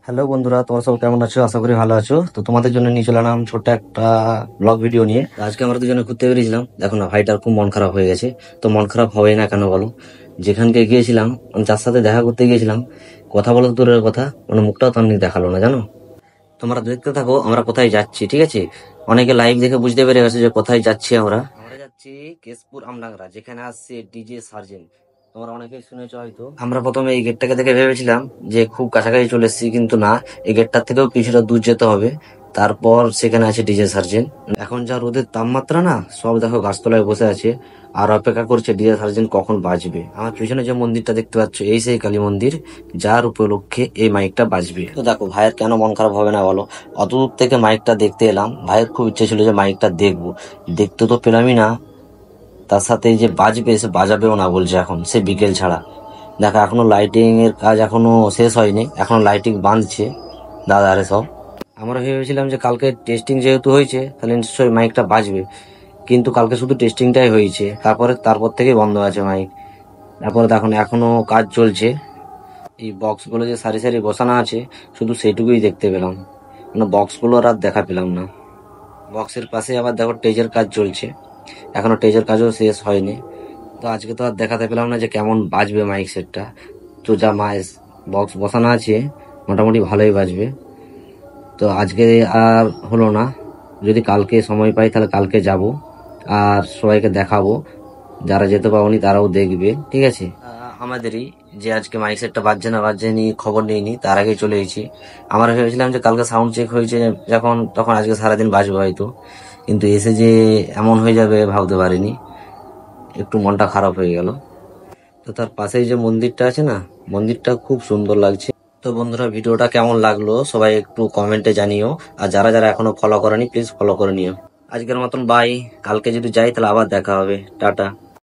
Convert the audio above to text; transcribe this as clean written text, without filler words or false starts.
Hello বন্ধুরা, তোমরা সব কেমন আছো? আশা করি ভালো আছো। তো তোমাদের জন্য নিয়ে চলে এলাম ছোট্ট একটা ব্লগ ভিডিও নিয়ে। তো আজকে আমরা দুজনে ঘুরতে বেরিয়েছিলাম। দেখো না, ভাইটার খুব মন খারাপ হয়ে গেছে। তো মন খারাপ হবে না কেন বলো? যেখানকে গিয়েছিলাম, আমি যার সাথে দেখা করতে গিয়েছিলাম, কথা বলা তো দূরের কথা, মানে মুখটাও তো আমি দেখালো না, জানো। তোমরা দেখতে থাকো আমরা কোথায় যাচ্ছি, ঠিক আছে? অনেকে লাইভ দেখে বুঝতে পেরে গেছে যে কোথায় যাচ্ছি আমরা। আমরা যাচ্ছি কেশপুর আমডাংরা, যেখানে আসছে ডিজে সার্জেন্ট। তোমরা অনেকেই শুনেছো হয়তো। আমরা প্রথমে এই গেটটাকে দেখে ভেবেছিলাম যে খুব কাছাকাছি চলে এসেছি, কিন্তু না, এই গেটটার থেকেও কিছুটা দূর যেতে হবে। তারপর সেখানে আছে ডিজে সার্জেন্ট। এখন যা রোদের তাপমাত্রা না, সব দেখো গাছতলায় বসে আছে আর অপেক্ষা করছে ডিজে সার্জেন্ট কখন বাজবে। আমার পিছনে যে মন্দিরটা দেখতে পাচ্ছ, এই সেই কালী মন্দির, যার উপলক্ষে এই মাইকটা বাজবে। তো দেখো, ভাইয়ের কেন মন খারাপ হবে না বলো? অত দূর থেকে মাইকটা দেখতে এলাম, ভাইয়ের খুব ইচ্ছে ছিল যে মাইকটা দেখবো। দেখতে তো পেলামই না, তার সাথে যে বাজবে সে বাজাবেও না বলছে এখন, সে বিকেল ছাড়া। দেখো, এখনো লাইটিং এর কাজ এখনো শেষ হয়নি, এখনো লাইটিং বাঁধছে দাদারে সব। আমরা ভেবেছিলাম যে কালকে টেস্টিং যেহেতু হয়েছে, তাহলে নিশ্চয়ই মাইকটা বাজবে, কিন্তু কালকে শুধু টেস্টিংটাই হয়েছে, তারপর থেকে বন্ধ আছে মাইক। তারপরে দেখুন এখনো কাজ চলছে। এই বক্সগুলো যে সারি সারি বসানো আছে, শুধু সেইটুকুই দেখতে পেলাম, মানে বক্সগুলোর আর দেখা পেলাম না। বক্সের পাশে আবার দেখো স্টেজের কাজ চলছে, এখনো স্টেজের কাজও শেষ হয়নি। তো আজকে তো আর দেখাতে পেলাম না যে কেমন বাজবে মাইক সেটটা। তো যা মাইস বক্স বসানো আছে, মোটামুটি ভালোই বাজবে। তো আজকে আর হলো না, যদি কালকে সময় পাই তাহলে কালকে যাব আর সবাইকে দেখাবো। যারা যেতে পারেনি তারাও দেখবে, ঠিক আছে? আমাদেরই যে আজকে মাইক সেটটা বাজছে না বাজছে নি খবর নেইনি, তার আগে চলে এসেছি। আমরা ভেবেছিলাম যে কালকে সাউন্ড চেক হয়েছে যখন, তখন আজকে সারাদিন বাজবে হয়তো, কিন্তু এসে যে এমন হয়ে যাবে ভাবতে পারিনি। একটু মনটা খারাপ হয়ে গেল। তো তার পাশেই যে মন্দিরটা আছে না, মন্দিরটা খুব সুন্দর লাগছে। তো বন্ধুরা, ভিডিওটা কেমন লাগলো সবাই একটু কমেন্টে জানিও। আর যারা যারা এখনো ফলো করেনি, প্লিজ ফলো করে নিও। আজকের মতন বাই। কালকে যদি যাই তাহলে আবার দেখা হবে। টাটা।